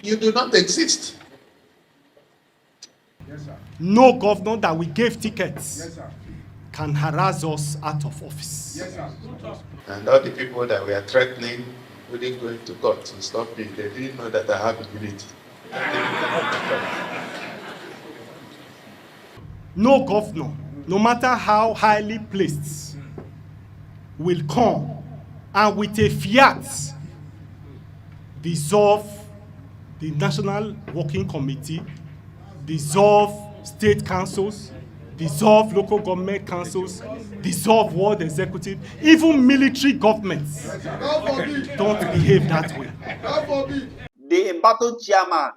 You do not exist. Yes, sir. No governor that we gave tickets Yes, sir. can harass us out of office. Yes, sir. And all the people that were threatening, including going to court to stop me, they didn't know that I have immunity. No governor, no matter how highly placed, will come and with a fiat dissolve the National Working Committee, dissolve state councils, dissolve local government councils, dissolve world executive, even military governments don't behave that way. The embattled chairman,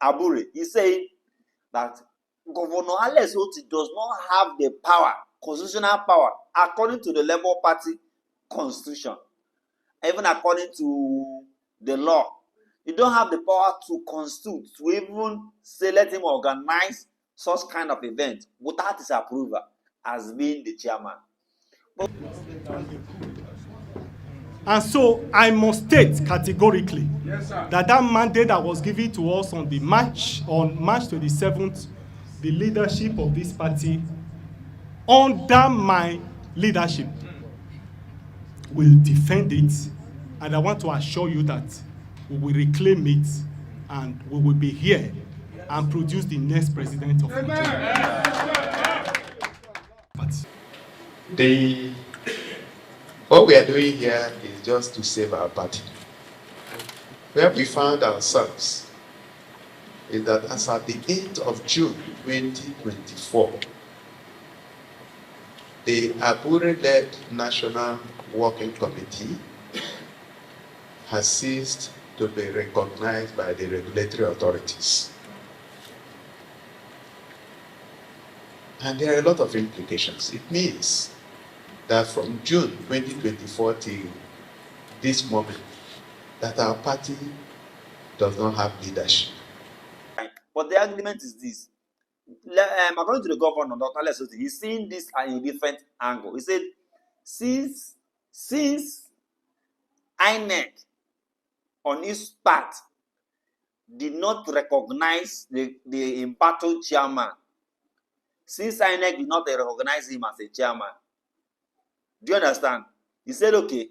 Abure, is saying that Governor Alex Otti does not have the power, constitutional power, according to the Labour Party constitution, even according to the law. You don't have the power to constitute, to even say let him organize such kind of event without his approval as being the chairman. And so I must state categorically Yes, sir. that mandate that was given to us on March 27th, the leadership of this party, under my leadership, will defend it. And I want to assure you that we will reclaim it and we will be here and produce the next president of Nigeria. But What we are doing here is just to save our party. Where we found ourselves is that as at the 8th of June 2024, the Abure-led National Working Committee has ceased to be recognized by the regulatory authorities. And there are a lot of implications. It means that from June 2024 till this moment, that our party does not have leadership. But the argument is this. According to the governor, Dr. Alex Otti, he's seeing this in a different angle. He said, since INEC on his part did not recognize the embattled chairman, since INEC did not recognize him as a chairman, do you understand? He said, okay,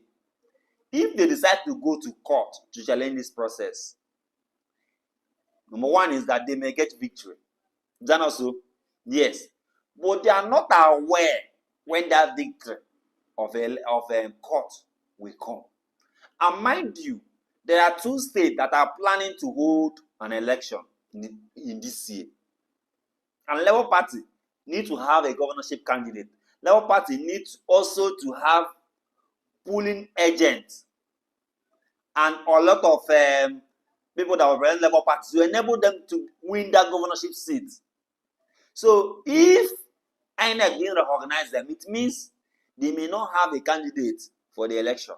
if they decide to go to court to challenge this process, number one is that they may get victory. Is that also? Yes. But they are not aware when that victory of a court will come. And mind you, there are two states that are planning to hold an election in this year. And Labour Party need to have a governorship candidate. Labour Party needs also to have polling agents and a lot of people that will represent Labour Party to enable them to win that governorship seat. So if INEC didn't recognize them, it means they may not have a candidate for the election.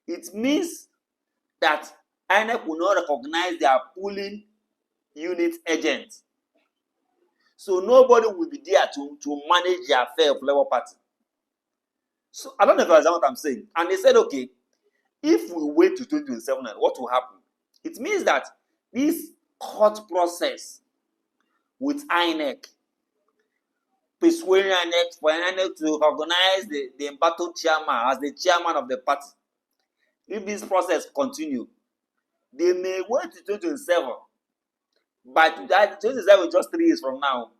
It means that INEC will not recognize their polling unit agents. So nobody will be there to manage the affair of Labour Party. So I don't know if you understand what I'm saying. And they said, okay, if we wait to 2027, what will happen? It means that this court process with INEC, persuading INEC for INEC to recognize the embattled chairman as the chairman of the party. If this process continues, they may wait to 2027. But that 2027 is just 3 years from now.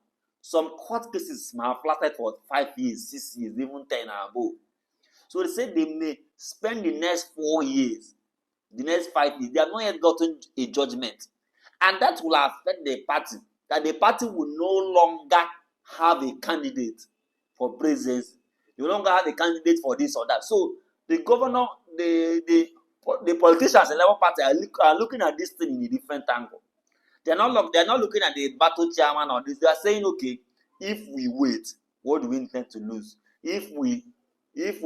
Some court cases may have lasted for 5 years, 6 years, even 10 and above. So they say they may spend the next 4 years, the next 5 years. They have not yet gotten a judgment. And that will affect the party. That the party will no longer have a candidate for presidency. They will no longer have a candidate for this or that. So the governor, the politicians in the Labour Party are looking at this thing in a different angle. They're not looking at the battle chairman or this. They are saying, okay, if we wait, what do we intend to lose? If we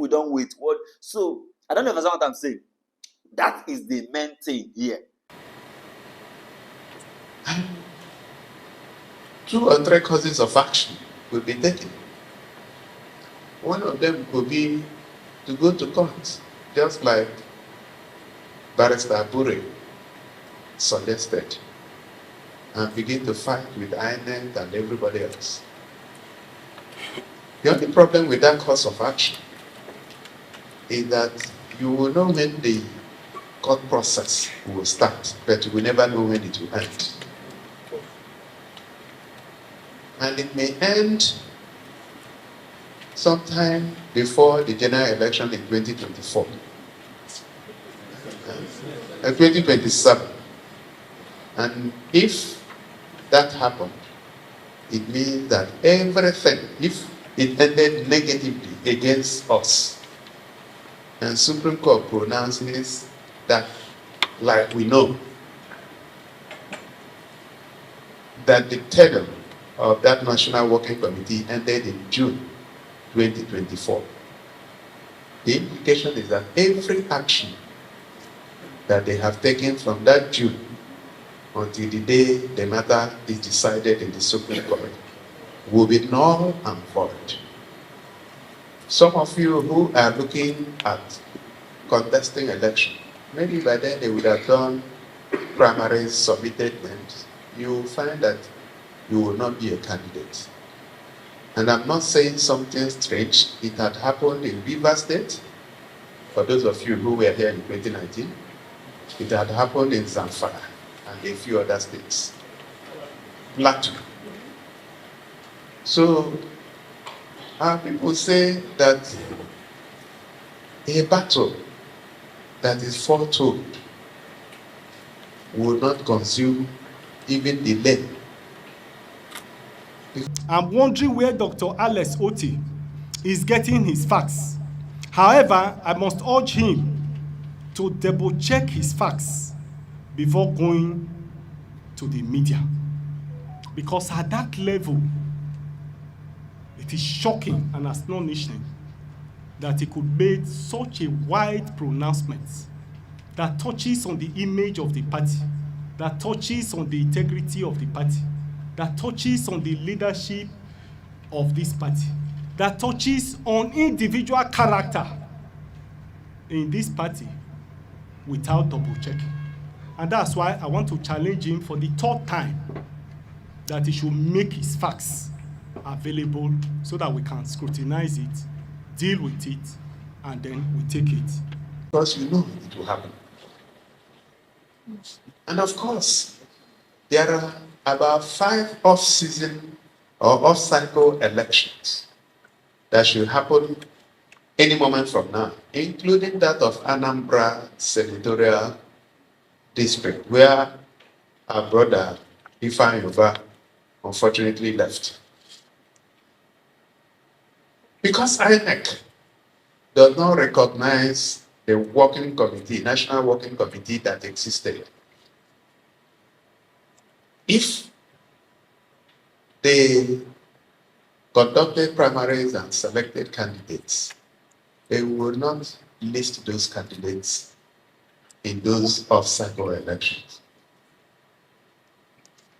don't wait, what? So I don't know if that's what I'm saying. That is the main thing here. 2 or 3 courses of action will be taken. One of them could be to go to court, just like Barrister Abure suggested and begin to fight with INEC and everybody else. The only problem with that course of action is that you will know when the court process will start, but you will never know when it will end. And it may end sometime before the general election in 2024, 2027. And if that happened, it means that everything, if it ended negatively against us, and Supreme Court pronounces that, like we know, that the tenure of that National Working Committee ended in June 2024. The implication is that every action that they have taken from that June until the day the matter is decided in the Supreme Court will be null and void. Some of you who are looking at contesting election, maybe by then they would have done primaries, submitted names. You will find that you will not be a candidate. And I'm not saying something strange. It had happened in Rivers State. For those of you who were here in 2019, it had happened in Zamfara and a few other states. Plateau. So, people say that a battle that is foretold will not consume even delay. I'm wondering where Dr. Alex Otti is getting his facts. However, I must urge him to double check his facts before going to the media. Because at that level, it is shocking and astonishing that he could make such a wide pronouncement that touches on the image of the party, that touches on the integrity of the party, that touches on the leadership of this party, that touches on individual character in this party without double checking. And that's why I want to challenge him for the third time that he should make his facts available so that we can scrutinize it, deal with it, and then we take it. Because you know it will happen. And of course, there are about 5 off-season or off-cycle elections that should happen any moment from now, including that of Anambra Senatorial District, where our brother Ifeanyi Ubah unfortunately left. Because INEC does not recognize the working committee, national working committee that existed. If they conducted primaries and selected candidates, they will not list those candidates in those off-cycle elections.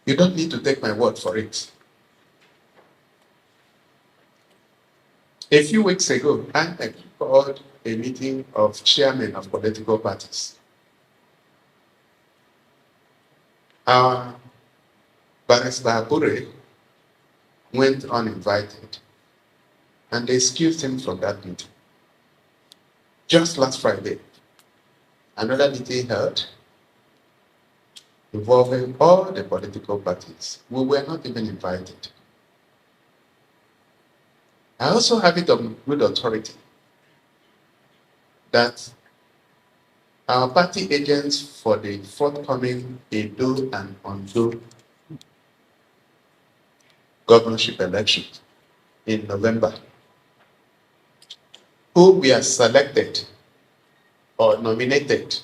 You don't need to take my word for it. A few weeks ago, INEC called a meeting of chairmen of political parties. Our Barrister Abure went uninvited, and they excused him from that meeting. Just last Friday, another meeting held involving all the political parties. We were not even invited. I also have it on good authority that our party agents for the forthcoming Edo and Ondo governorship elections in November, who were selected or nominated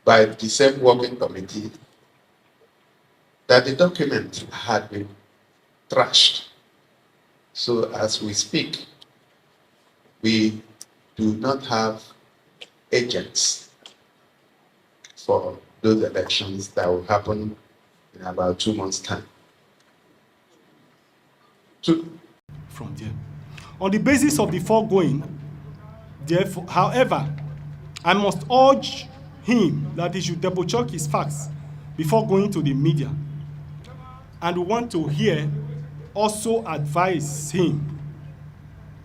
by the same working committee, that the document had been trashed. So as we speak, we do not have agents for those elections that will happen in about 2 months' time. From there. On the basis of the foregoing, therefore, however, I must urge him that he should double check his facts before going to the media. And we want to hear also advise him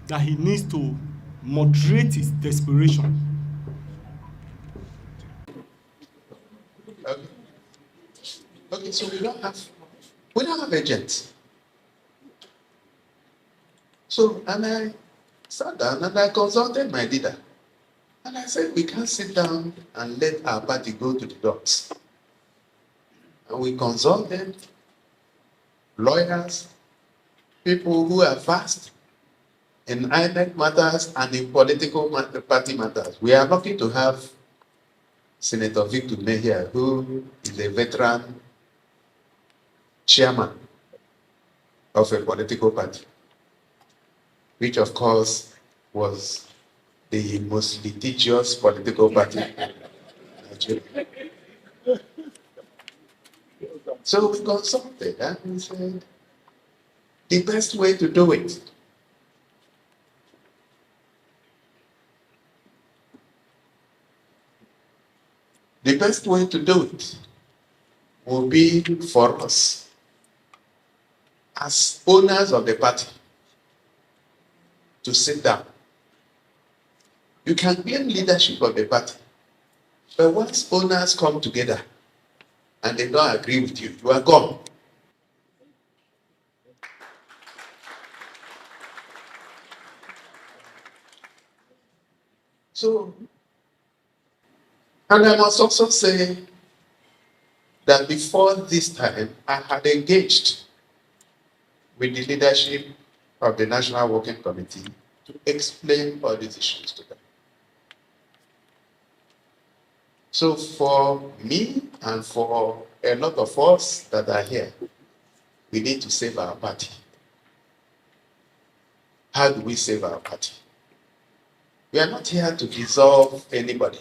that he needs to moderate his desperation. Okay. Okay, so we don't have agents. So, and I sat down and I consulted my leader. And I said, we can't sit down and let our party go to the dogs. And we consulted lawyers, people who are vast in INEC matters and in political party matters. We are lucky to have Senator Victor Mejia, who is a veteran chairman of a political party, which of course was the most litigious political party in Nigeria. So we consulted and we said, the best way to do it will be for us as owners of the party to sit down. You can claim leadership of the party, but once owners come together and they don't agree with you, you are gone. So, and I must also say that before this time, I had engaged with the leadership of the National Working Committee to explain all these issues to them. So for me and for a lot of us that are here, we need to save our party. How do we save our party? We are not here to dissolve anybody.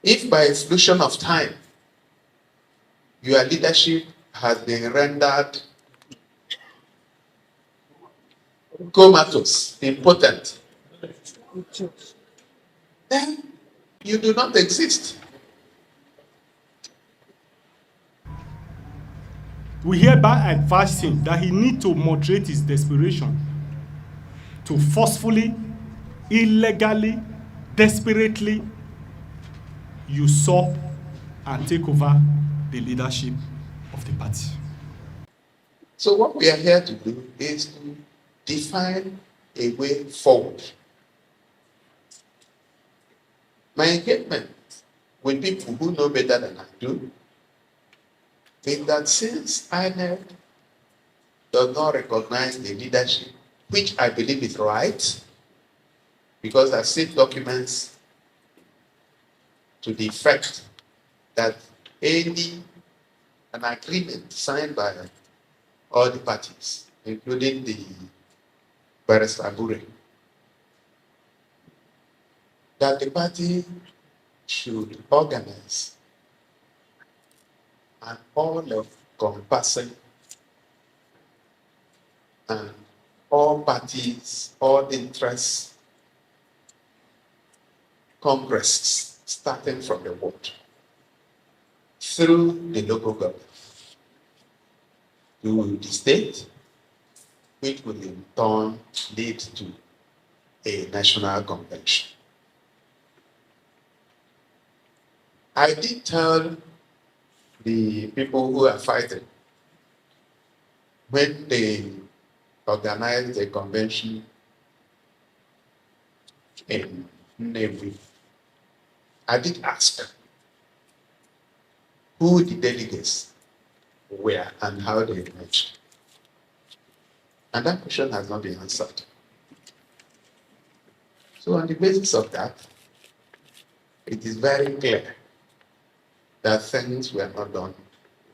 If by exclusion of time, your leadership has been rendered comatose, impotent, then you do not exist. We hereby advise him that he need to moderate his desperation to forcefully, illegally, desperately usurp and take over the leadership of the party. So what we are here to do is to define a way forward. My engagement with people who know better than I do is that since INEC does not recognize the leadership, which I believe is right, because I've seen documents to the effect that an agreement signed by all the parties, including the Barrister Agure, that the party should organize an all-encompassing and all parties, all interests, congresses, starting from the ward, through the local government, to the state, which will in turn lead to a national convention. I did tell the people who are fighting, when they organized a convention in Nnewi, I did ask who the delegates were and how they emerged. And that question has not been answered. So on the basis of that, it is very clear that things were not done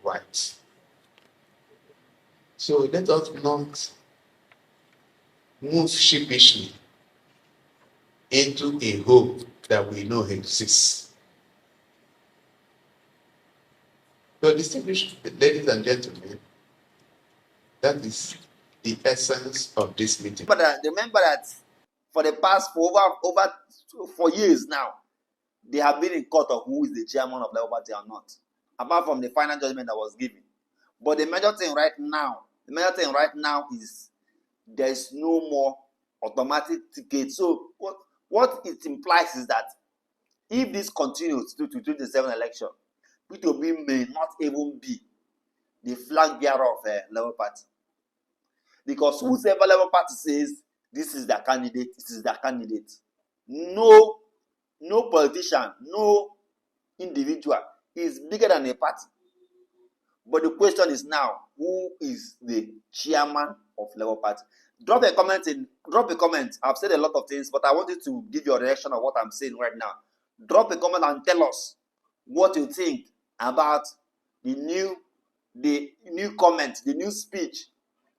right. So let us not move sheepishly into a hole that we know exists. So distinguished ladies and gentlemen, that is the essence of this meeting. But remember that for the past for over 4 years now, they have been in court of who is the chairman of Labour Party or not, apart from the final judgment that was given. But the major thing right now is there is no more automatic ticket. So what it implies is that if this continues to 2027 election, P2B may not even be the flag bearer of a Labour Party. Because whosoever Labour Party says this is their candidate, this is their candidate. No politician, no individual is bigger than a party. But the question is now, who is the chairman of Labour Party? Drop a comment. I've said a lot of things, but I want you to give your reaction on what I'm saying right now. Drop a comment and tell us what you think about the new comment, the new speech,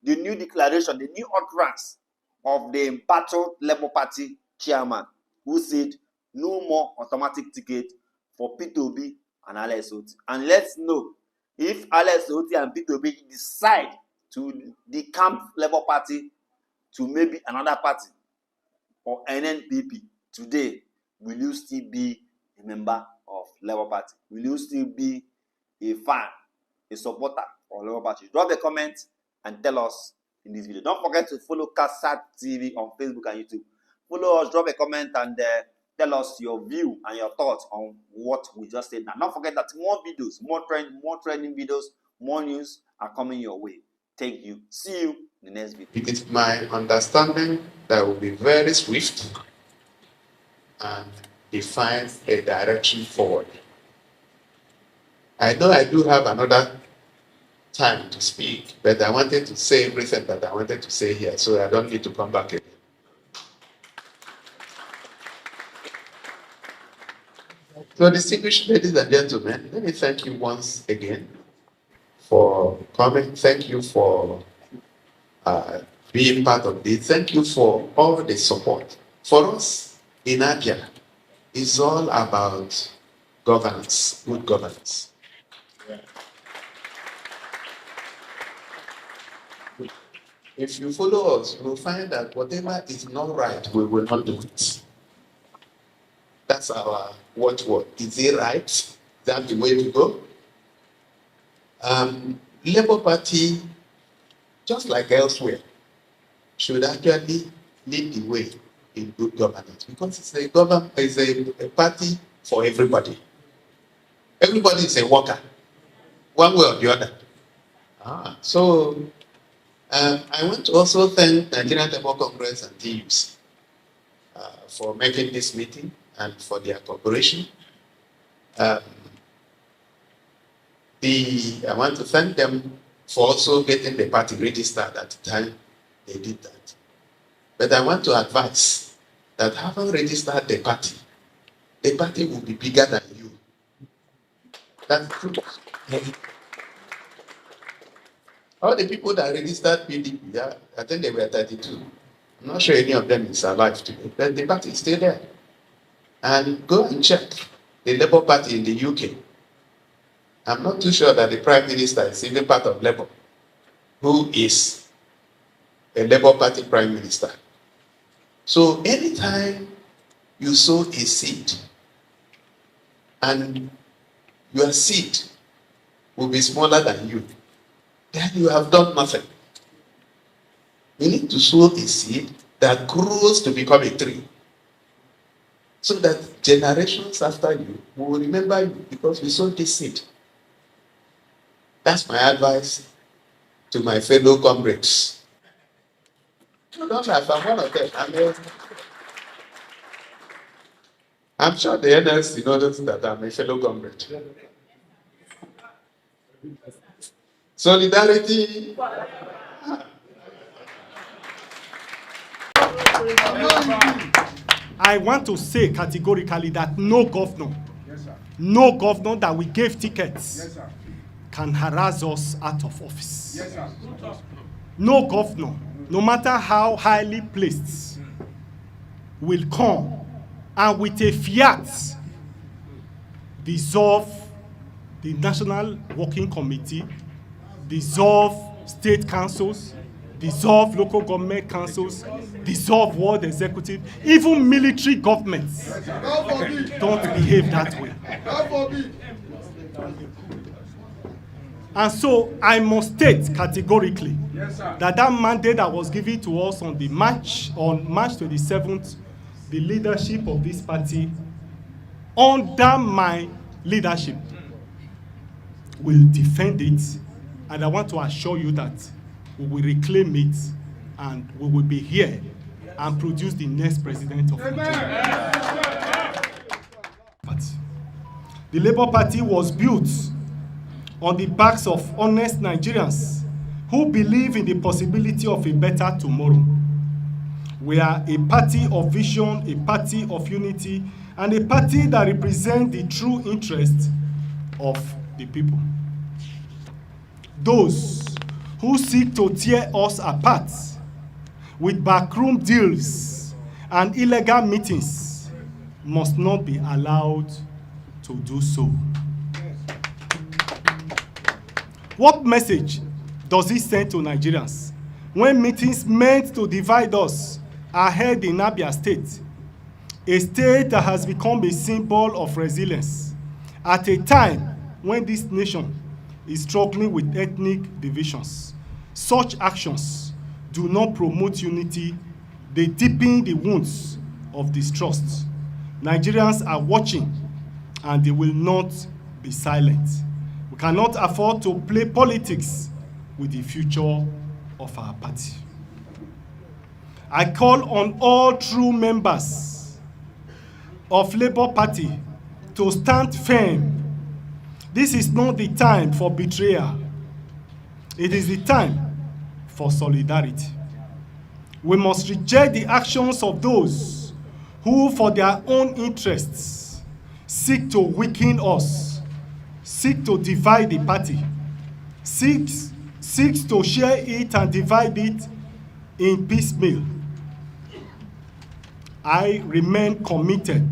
the new declaration, the new utterance of the embattled Labour Party chairman, who said no more automatic ticket for P2B and Alex Otti. And let's know if Alex Otti and P2B decide to decamp Labour Party to maybe another party or NNPP today, will you still be a member of Labour Party? Will you still be a fan, a supporter of Labour Party? Drop a comment and tell us in this video. Don't forget to follow CASAT TV on Facebook and YouTube. Follow us, drop a comment, and tell us your view and your thoughts on what we just said. Now, don't forget that more videos, more trending videos, more news are coming your way. Thank you. See you in the next video. It is my understanding that will be very swift and define a direction forward. I know I do have another time to speak, but I wanted to say everything that I wanted to say here, so I don't need to come back again. So, distinguished ladies and gentlemen, let me thank you once again for coming. Thank you for being part of this. Thank you for all the support. For us in Abia, it's all about governance, good governance. If you follow us, you will find that whatever is not right, we will not do it. That's our watchword. Is it right? Is that the way to go? Labour Party, just like elsewhere, should actually lead the way in good governance, because it's a party for everybody. Everybody is a worker, one way or the other. So I want to also thank Nigerian Labour Congress and TUC for making this meeting and for their cooperation. I want to thank them for also getting the party registered at the time they did that. But I want to advise that having registered the party will be bigger than you. That's true. All the people that registered PDP, I think they were 32. I'm not sure any of them is alive today, but the party is still there. And go and check the Labour Party in the UK. I'm not too sure that the Prime Minister is even part of Labour, who is a Labour Party Prime Minister. So anytime you sow a seed, and your seed will be smaller than you, then you have done nothing. You need to sow a seed that grows to become a tree, so that generations after you will remember you because you sowed this seed. That's my advice to my fellow comrades. Don't laugh, I'm one of them. I'm sure the NLC knows that I'm a fellow comrade. Solidarity. I want to say categorically that no governor, no governor that we gave tickets can harass us out of office. No governor, no matter how highly placed, will come and with a fiat dissolve the National Working Committee, dissolve state councils, dissolve local government councils, dissolve world executive, even military governments don't behave that way. And so I must state categorically that mandate that was given to us on March 27th, the leadership of this party, under my leadership, will defend it, and I want to assure you that we will reclaim it, and we will be here and produce the next president of Nigeria. The Labour Party was built on the backs of honest Nigerians who believe in the possibility of a better tomorrow. We are a party of vision, a party of unity, and a party that represents the true interests of the people. Those who seek to tear us apart with backroom deals and illegal meetings must not be allowed to do so. What message does it send to Nigerians when meetings meant to divide us are held in Abia State, a state that has become a symbol of resilience at a time when this nation is struggling with ethnic divisions? Such actions do not promote unity, they deepen the wounds of distrust. Nigerians are watching, and they will not be silent. We cannot afford to play politics with the future of our party. I call on all true members of Labour Party to stand firm. This is not the time for betrayal. It is the time for solidarity. We must reject the actions of those who, for their own interests, seek to weaken us, seek to divide the party, seeks to share it and divide it in piecemeal. I remain committed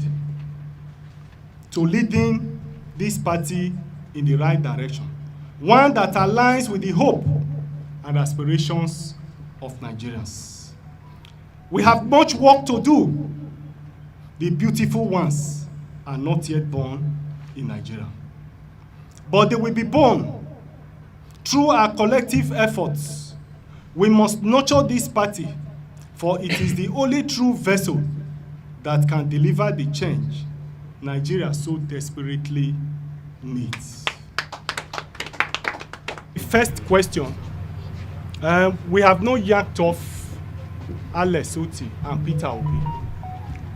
to leading this party in the right direction, one that aligns with the hope and aspirations of Nigerians. We have much work to do. The beautiful ones are not yet born in Nigeria, but they will be born through our collective efforts. We must nurture this party, for it is the only true vessel that can deliver the change Nigeria so desperately needs. The first question, we have not yacked off Alex Otti and Peter Obi.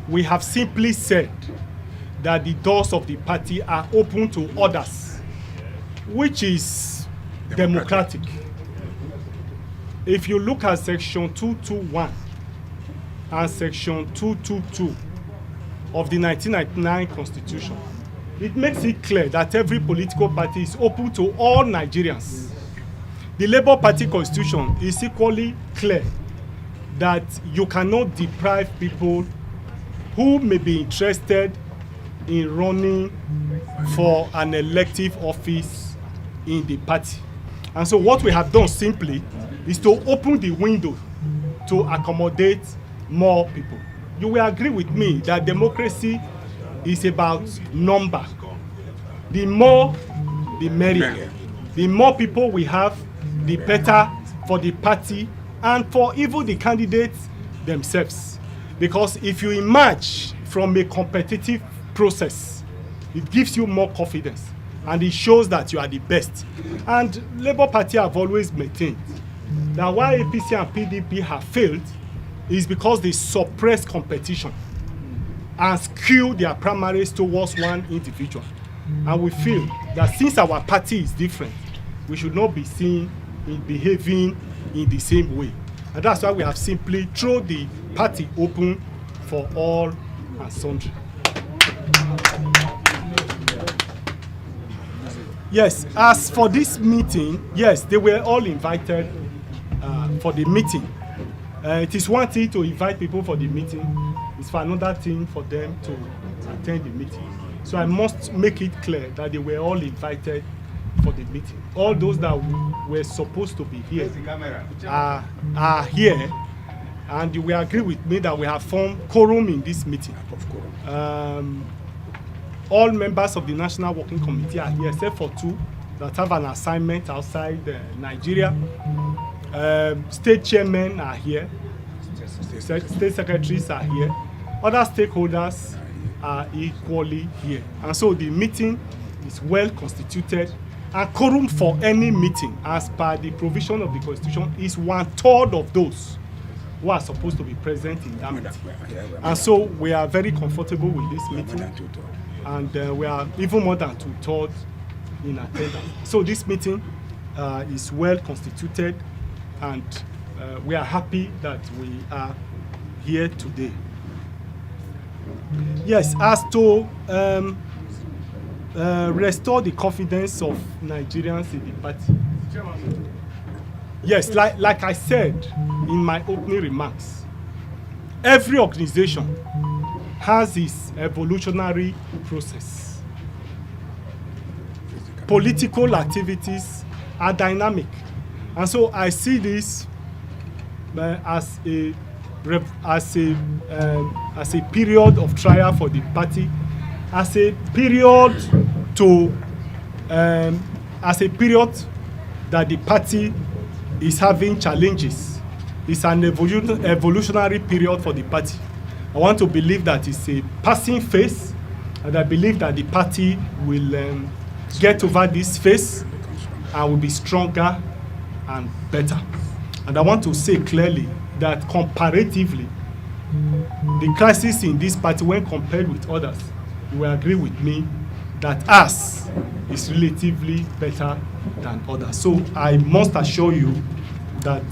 We have simply said that the doors of the party are open to others, which is democratic. If you look at section 221 and section 222 of the 1999 Constitution, it makes it clear that every political party is open to all Nigerians. The Labour Party Constitution is equally clear that you cannot deprive people who may be interested in running for an elective office in the party. And so what we have done simply is to open the window to accommodate more people. You will agree with me that democracy is about number. The more, the merrier. The more people we have, the better for the party and for even the candidates themselves. Because if you emerge from a competitive process, it gives you more confidence and it shows that you are the best. And Labour Party have always maintained that why APC and PDP have failed is because they suppress competition and skew their primaries towards one individual. And we feel that since our party is different, we should not be seen in behaving in the same way. And that's why we have simply thrown the party open for all and sundry. Yes, as for this meeting, yes, they were all invited for the meeting. It is one thing to invite people for the meeting, it's for another thing for them to attend the meeting. So I must make it clear that they were all invited for for the meeting. All those that were supposed to be here are here, and you will agree with me that we have formed quorum in this meeting. All members of the National Working Committee are here, except for two that have an assignment outside Nigeria. State chairmen are here. State secretaries are here. Other stakeholders are equally here. And so the meeting is well constituted. And quorum for any meeting, as per the provision of the Constitution, is 1/3 of those who are supposed to be present in that meeting. And so we are very comfortable with this meeting. And we are even more than 2/3 in attendance. So this meeting is well constituted, and we are happy that we are here today. Yes, as to restore the confidence of Nigerians in the party. Yes, like I said in my opening remarks, every organization has its evolutionary process. Political activities are dynamic, and so I see this as a period of trial for the party, as a period that the party is having challenges. It's an evolutionary period for the party. I want to believe that it's a passing phase, and I believe that the party will get over this phase and will be stronger and better. And I want to say clearly that comparatively, the crisis in this party, when compared with others, you will agree with me that ours is relatively better than others. So I must assure you that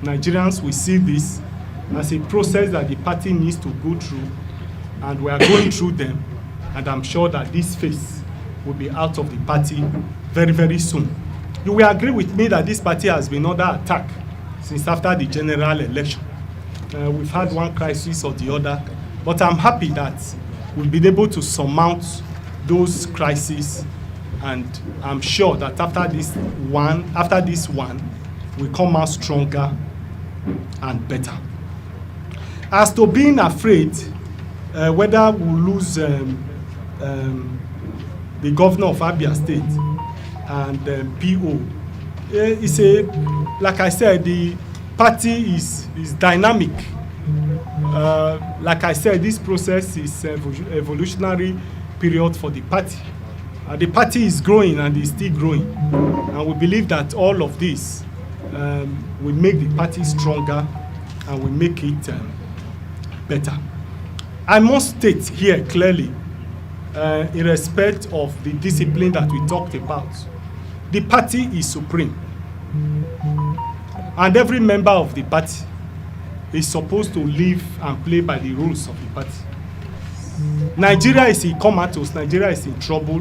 Nigerians will see this as a process that the party needs to go through, and we are going through them, and I'm sure that this phase will be out of the party very, very soon. You will agree with me that this party has been under attack since after the general election. We've had one crisis or the other, but I'm happy that we've been able to surmount those crises, and I'm sure that after this one, we come out stronger and better. As to being afraid whether we'll lose the governor of Abia State and PO, like I said, the party is dynamic. Like I said, this process is evolutionary period for the party. The party is growing and is still growing, and we believe that all of this will make the party stronger and will make it better. I must state here clearly, in respect of the discipline that we talked about, the party is supreme, and every member of the party is supposed to live and play by the rules of the party. Nigeria is in comatose. Nigeria is in trouble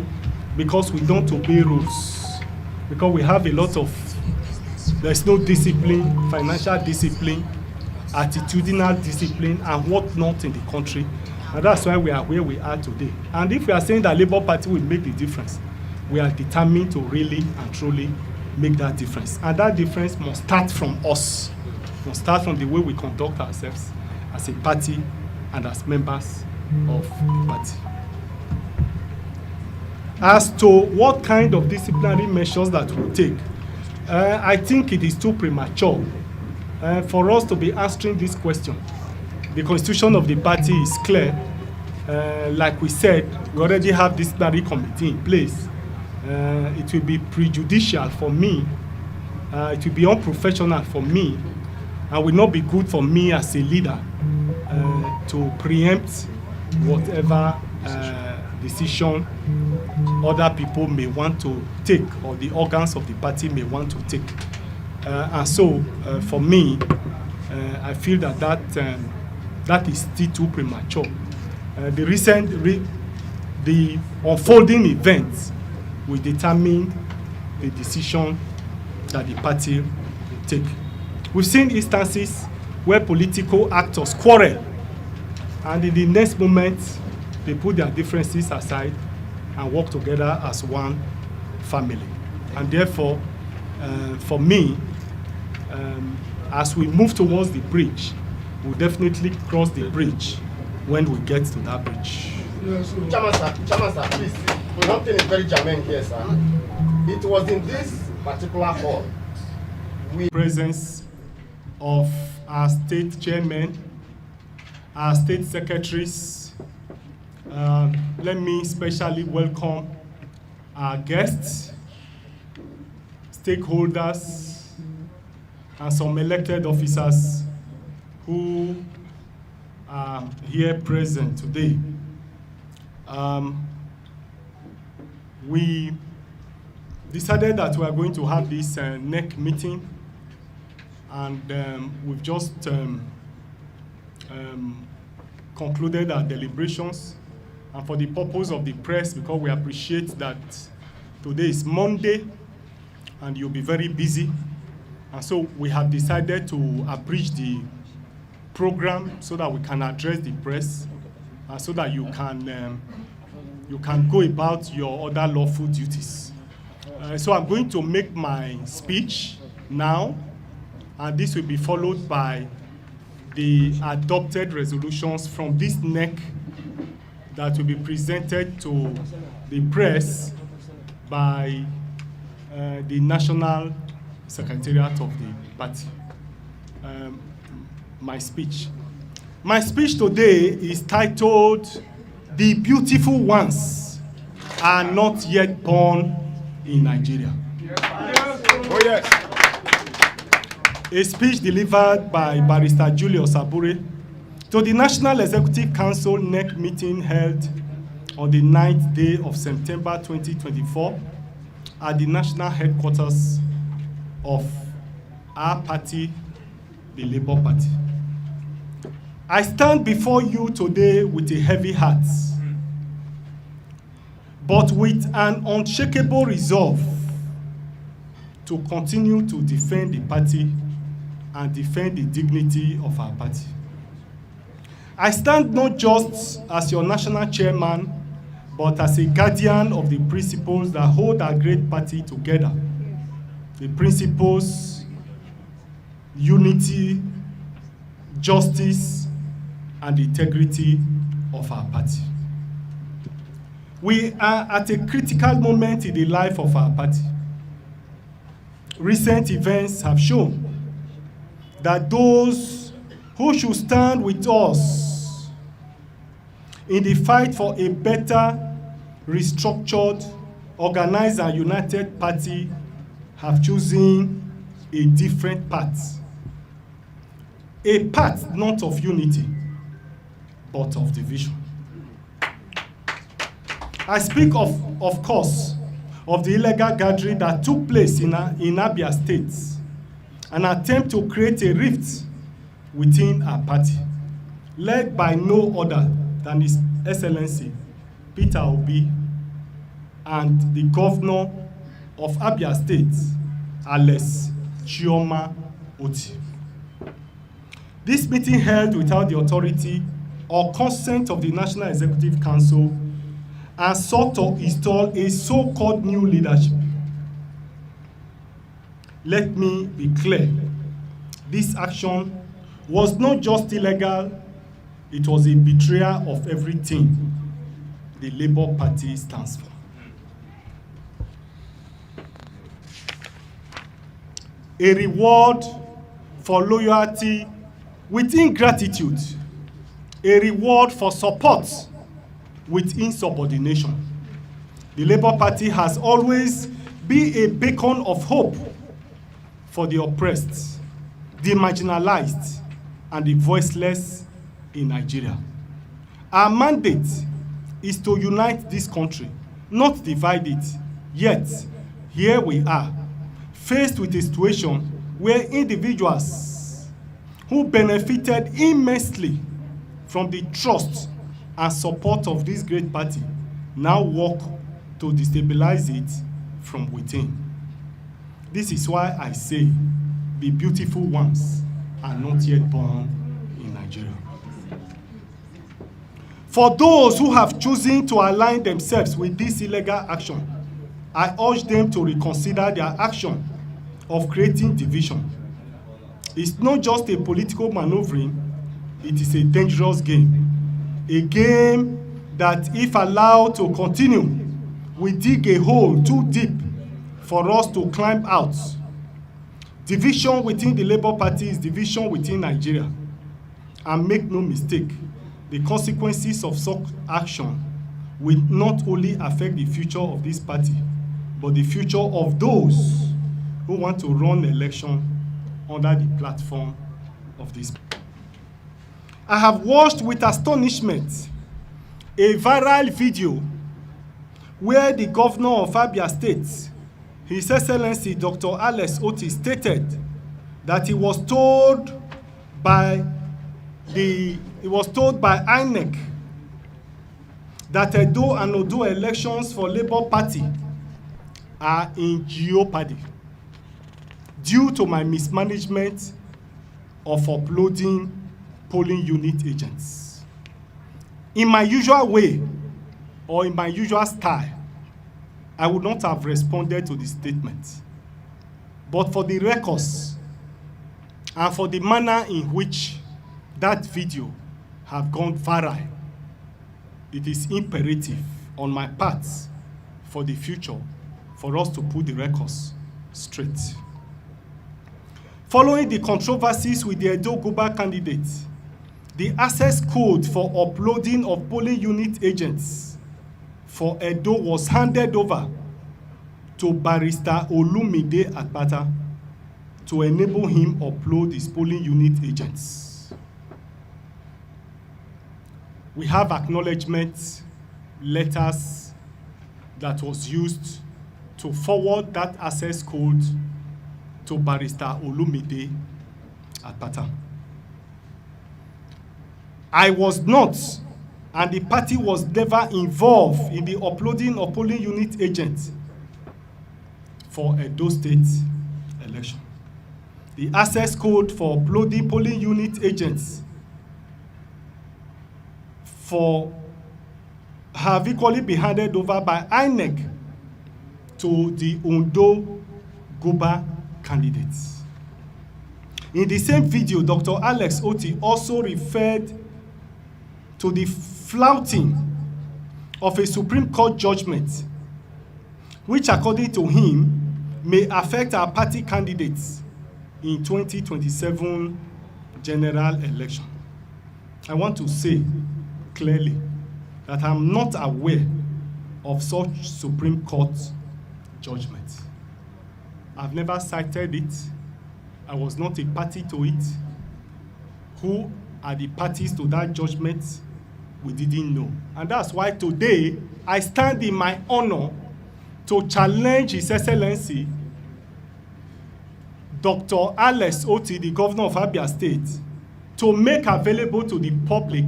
because we don't obey rules, because we have a lot of, there's no discipline, financial discipline, attitudinal discipline, and whatnot in the country. And that's why we are where we are today. And if we are saying that Labour Party will make the difference, we are determined to really and truly make that difference. And that difference must start from us, must start from the way we conduct ourselves as a party and as members of the party. As to what kind of disciplinary measures that we'll take, I think it is too premature for us to be answering this question. The constitution of the party is clear. Like we said, we already have disciplinary committee in place. It will be prejudicial for me, it will be unprofessional for me, and will not be good for me as a leader to preempt whatever decision other people may want to take, or the organs of the party may want to take. And so, for me, I feel that that is still too premature. The unfolding events will determine the decision that the party will take. We've seen instances where political actors quarrel, and in the next moment, they put their differences aside and work together as one family. And therefore, for me, as we move towards the bridge, we'll definitely cross the bridge when we get to that bridge. Chairman sir, please, one thing is very germane here, sir. It was in this particular hall Presence of our state chairmen, our state secretaries. Let me specially welcome our guests, stakeholders, and some elected officers who are here present today. We decided that we are going to have this NEC meeting, and we've just concluded our deliberations. And for the purpose of the press, because we appreciate that today is Monday and you'll be very busy, and so we have decided to abridge the program so that we can address the press, and so that you can go about your other lawful duties. So I'm going to make my speech now, and this will be followed by the adopted resolutions from this NEC that will be presented to the press by the National Secretariat of the party. My speech today is titled, "The Beautiful Ones Are Not Yet Born in Nigeria." Oh yes. A speech delivered by Barrister Julius Abure to the National Executive Council NEC meeting held on the 9th day of September 2024 at the national headquarters of our party, the Labour Party. I stand before you today with a heavy heart, but with an unshakable resolve to continue to defend the party and defend the dignity of our party. I stand not just as your national chairman, but as a guardian of the principles that hold our great party together. The principles, unity, justice, and integrity of our party. We are at a critical moment in the life of our party. Recent events have shown that those who should stand with us in the fight for a better, restructured, organized, and united party have chosen a different path. A path not of unity, but of division. I speak of course, of the illegal gathering that took place in Abia State, an attempt to create a rift within our party, led by no other than His Excellency Peter Obi and the governor of Abia State, Alex Chioma Otti. This meeting held without the authority or consent of the National Executive Council and sought to install a so-called new leadership. Let me be clear. This action was not just illegal, it was a betrayal of everything the Labour Party stands for. A reward for loyalty with ingratitude, a reward for support with insubordination. The Labour Party has always been a beacon of hope for the oppressed, the marginalized, and the voiceless in Nigeria. Our mandate is to unite this country, not divide it. Yet, here we are, faced with a situation where individuals who benefited immensely from the trust and support of this great party now work to destabilize it from within. This is why I say the beautiful ones are not yet born in Nigeria. For those who have chosen to align themselves with this illegal action, I urge them to reconsider their action of creating division. It's not just a political maneuvering, it is a dangerous game. A game that, if allowed to continue, will dig a hole too deep for us to climb out. Division within the Labour Party is division within Nigeria. And make no mistake, the consequences of such action will not only affect the future of this party, but the future of those who want to run election under the platform of this. I have watched with astonishment a viral video where the governor of Abia State, His Excellency Dr. Alex Otti, stated that he was told by INEC that Edo and Odo elections for Labour Party are in jeopardy due to my mismanagement of uploading polling unit agents. In my usual way, or in my usual style, I would not have responded to the statement. But for the records and for the manner in which that video have gone viral, it is imperative on my part for the future for us to put the records straight. Following the controversies with the Edo Guba candidate, the access code for uploading of polling unit agents for Edo was handed over to Barrister Olumide Akpata to enable him upload his polling unit agents. We have acknowledgement letters that was used to forward that access code to Barrister Olumide Akpata. I was not, and the party was never involved in the uploading of polling unit agents for Edo State election. The access code for uploading polling unit agents have equally been handed over by INEC to the Ondo Guba candidates. In the same video, Dr. Alex Otti also referred to the flouting of a Supreme Court judgment, which, according to him, may affect our party candidates in 2027 general election. I want to say clearly that I'm not aware of such Supreme Court judgment. I've never cited it. I was not a party to it. Who are the parties to that judgment? We didn't know. And that's why today I stand in my honor to challenge His Excellency Dr. Alex Otti, the governor of Abia State, to make available to the public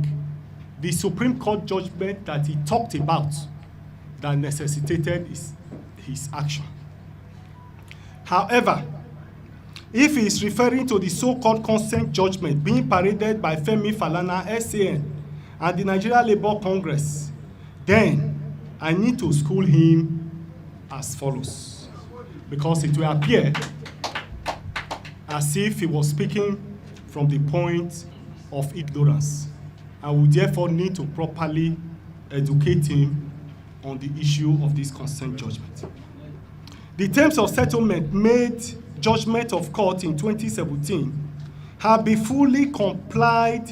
the Supreme Court judgment that he talked about that necessitated his action. However, if he is referring to the so-called consent judgment being paraded by Femi Falana, SAN, and the Nigeria Labour Congress, then I need to school him as follows, because it will appear as if he was speaking from the point of ignorance. I will therefore need to properly educate him on the issue of this consent judgment. The terms of settlement made judgment of court in 2017 have been fully complied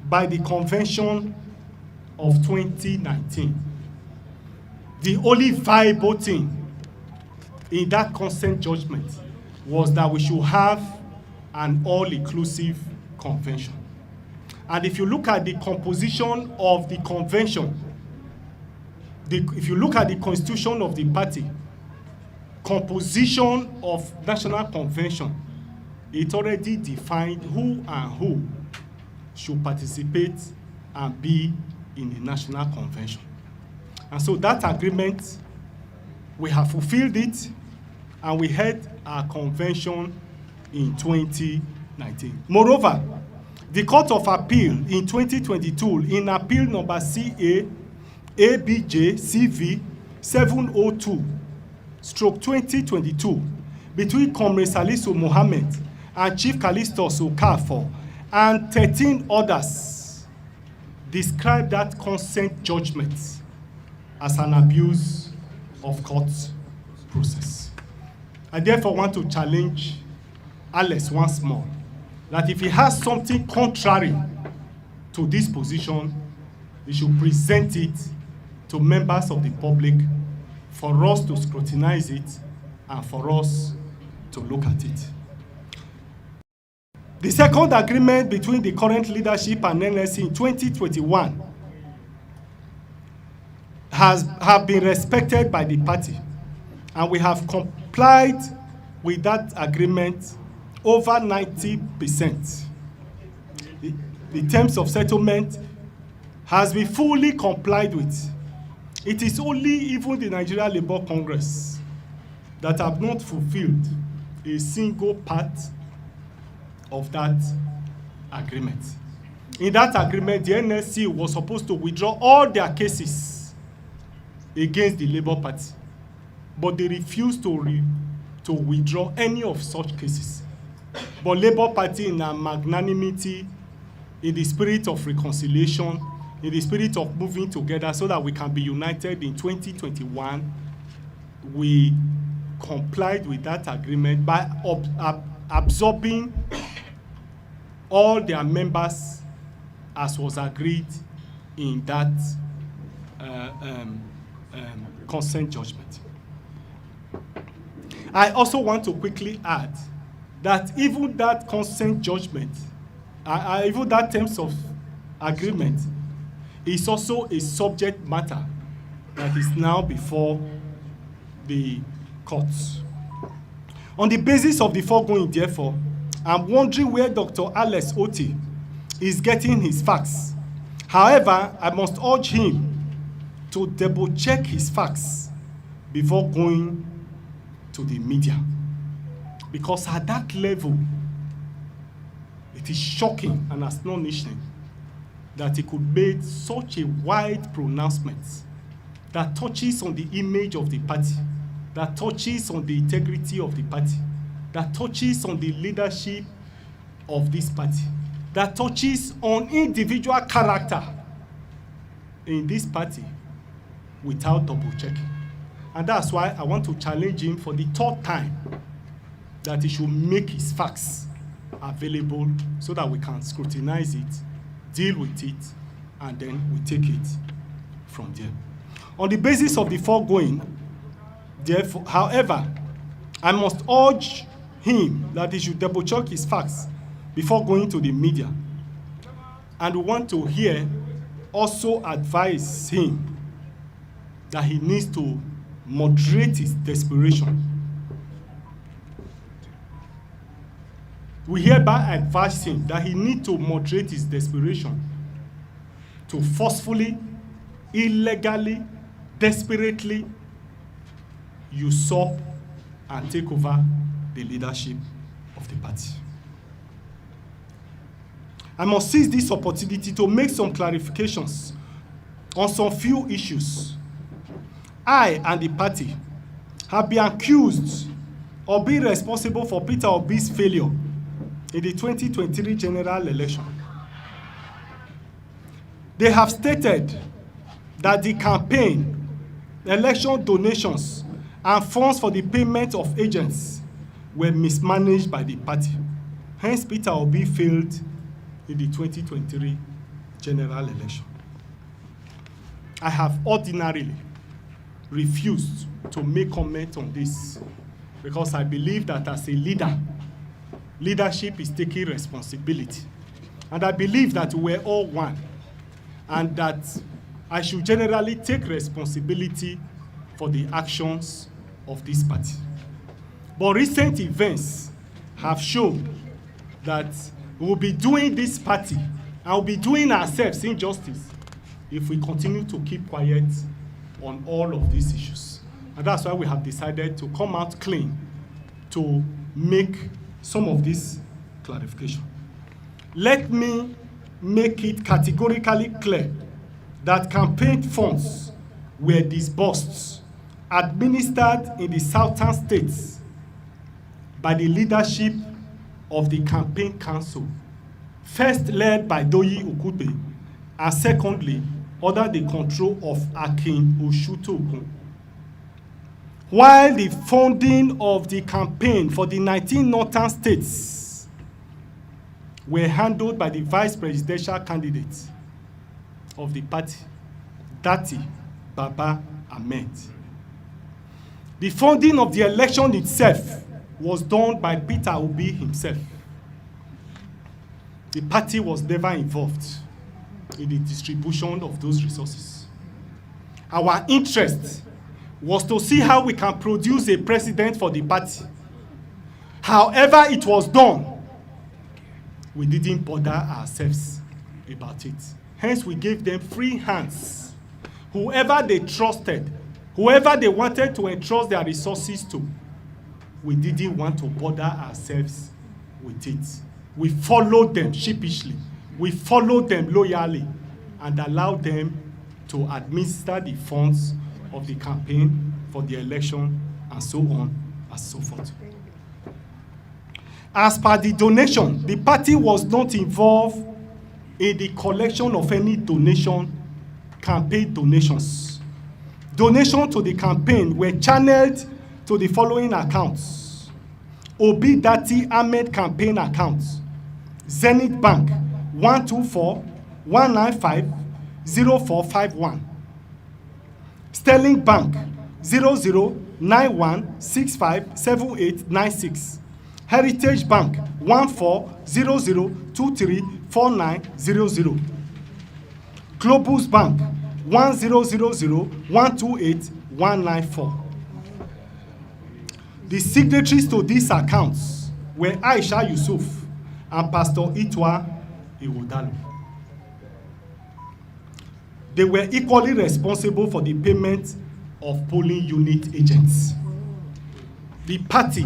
by the Convention of 2019. The only viable thing in that consent judgment was that we should have an all-inclusive convention. And if you look at the composition of the convention, if you look at the constitution of the party, composition of national convention, it already defined who and who should participate and be in the national convention. And so that agreement, we have fulfilled it, and we held our convention in 2019. Moreover, the Court of Appeal in 2022, in appeal number CA, ABJ, CV, 702/2022 between Comrade Salisu Mohammed and Chief Callistus Okafor and 13 others described that consent judgment as an abuse of court process. I therefore want to challenge Alex once more that if he has something contrary to this position, he should present it to members of the public for us to scrutinize it and for us to look at it. The second agreement between the current leadership and NLC in 2021 have been respected by the party, and we have complied with that agreement over 90%. The terms of settlement has been fully complied with. It is only even the Nigeria Labour Congress that have not fulfilled a single part of that agreement. In that agreement, the NSC was supposed to withdraw all their cases against the Labour Party, but they refused to withdraw any of such cases. But Labour Party, in a magnanimity, in the spirit of reconciliation, in the spirit of moving together so that we can be united in 2021, we complied with that agreement by absorbing all their members as was agreed in that consent judgment. I also want to quickly add that even that consent judgment, even that terms of agreement, is also a subject matter that is now before the courts. On the basis of the foregoing, therefore, I'm wondering where Dr. Alex Otti is getting his facts. However, I must urge him to double-check his facts before going to the media. Because at that level, it is shocking and astonishing that he could make such a wide pronouncement that touches on the image of the party, that touches on the integrity of the party, that touches on the leadership of this party, that touches on individual character in this party without double checking. And that's why I want to challenge him for the third time that he should make his facts available so that we can scrutinize it, deal with it, and then we take it from there. On the basis of the foregoing, therefore, however, I must urge him that he should double check his facts before going to the media. And we want to here also advise him that he needs to moderate his desperation. We hereby advise him that he needs to moderate his desperation to forcefully, illegally, desperately usurp and take over the leadership of the party. I must seize this opportunity to make some clarifications on some few issues. I and the party have been accused of being responsible for Peter Obi's failure in the 2023 general election. They have stated that the campaign, election donations, and funds for the payment of agents were mismanaged by the party. Hence, Peter Obi failed in the 2023 general election. I have ordinarily refused to make comment on this because I believe that as a leader, leadership is taking responsibility. And I believe that we're all one, and that I should generally take responsibility for the actions of this party. But recent events have shown that we'll be doing this party and we'll be doing ourselves injustice if we continue to keep quiet on all of these issues. And that's why we have decided to come out clean to make some of this clarification. Let me make it categorically clear that campaign funds were disbursed administered in the southern states by the leadership of the campaign council, first led by Doyi Okupe, and secondly, under the control of Akin Oshutokun. While the funding of the campaign for the 19 northern states were handled by the vice presidential candidate of the party, Dati Baba Ahmed. The funding of the election itself was done by Peter Obi himself. The party was never involved in the distribution of those resources. Our interest was to see how we can produce a president for the party. However it was done, we didn't bother ourselves about it. Hence, we gave them free hands. Whoever they trusted, whoever they wanted to entrust their resources to, we didn't want to bother ourselves with it. We followed them sheepishly. We followed them loyally and allowed them to administer the funds of the campaign for the election and so on and so forth. As per the donation, the party was not involved in the collection of any campaign donations. Donations to the campaign were channeled to the following accounts: Obi Dati Ahmed campaign account, Zenith Bank 124-195-0451, Sterling Bank 0091657896, Heritage Bank 1400234900, Globus Bank 1000128194. The signatories to these accounts were Aisha Yusuf and Pastor Itwa Iwodalu. They were equally responsible for the payment of polling unit agents. The party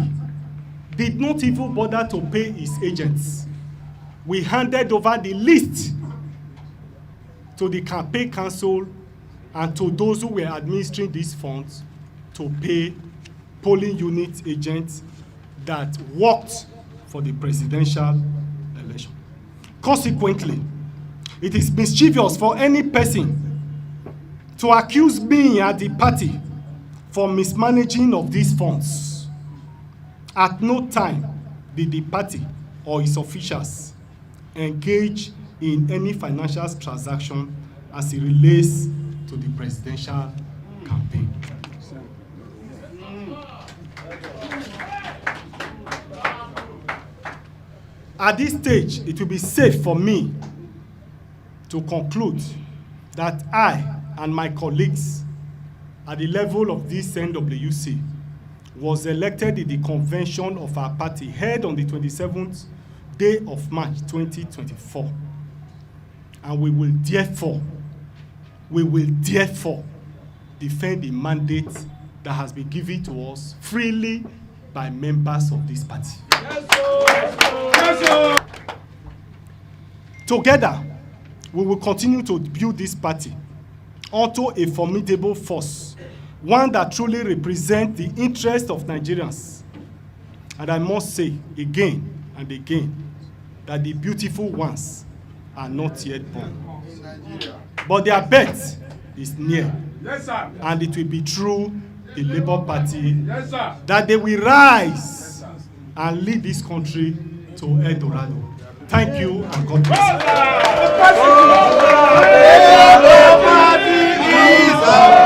did not even bother to pay its agents. We handed over the list to the campaign council and to those who were administering these funds to pay polling unit agents that worked for the presidential election. Consequently, it is mischievous for any person to accuse me and the party for mismanaging of these funds. At no time did the party or its officials engage in any financial transaction as it relates to the presidential campaign. At this stage, it will be safe for me to conclude that I and my colleagues at the level of this NWC was elected in the convention of our party held on the 27th day of March 2024. And we will therefore defend the mandate that has been given to us freely by members of this party. Together, we will continue to build this party onto a formidable force, one that truly represents the interest of Nigerians. And I must say again and again that the beautiful ones are not yet born. But their birth is near. Yes, sir. And it will be through the Labour Party that they will rise and lead this country to El Dorado. Thank you and God bless you.